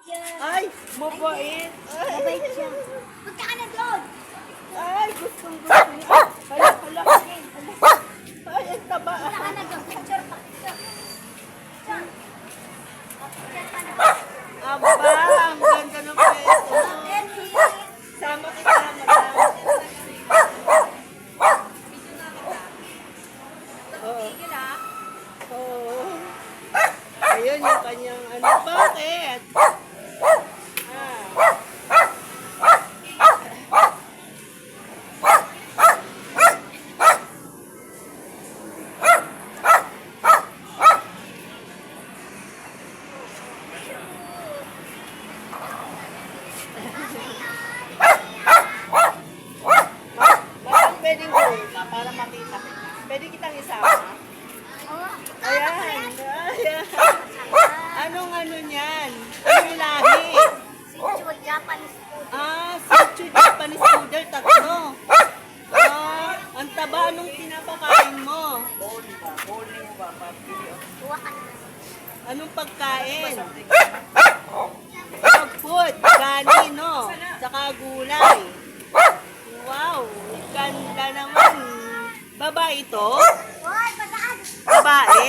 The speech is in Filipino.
Ay, mabait. Mabait siya. Punta ka na doon. Ay, gustong gusto niya. Hala, hala. Ay, ang taba. Punta ka na doon. Picture pa. Picture. Picture. Picture ka na. Aba, ang ganda ng peso. Sama kita, madam. Oo. Oo. Ayun yung kanyang ano. Bakit? Ah. Bakit pwedeng gawin para makita? Pwede kitang isama? Ayan. Ayan. Anong ano niyan? Anong lahi? Sincho Japanese food. Sitio Japanese Poodle, tatlo. Ang taba, anong pinapakain mo? Kuha ka na. Anong pagkain? Dog food, kanin, no? Tsaka gulay. Wow, ganda naman. Babae ito? Hoy, pataan. Babae?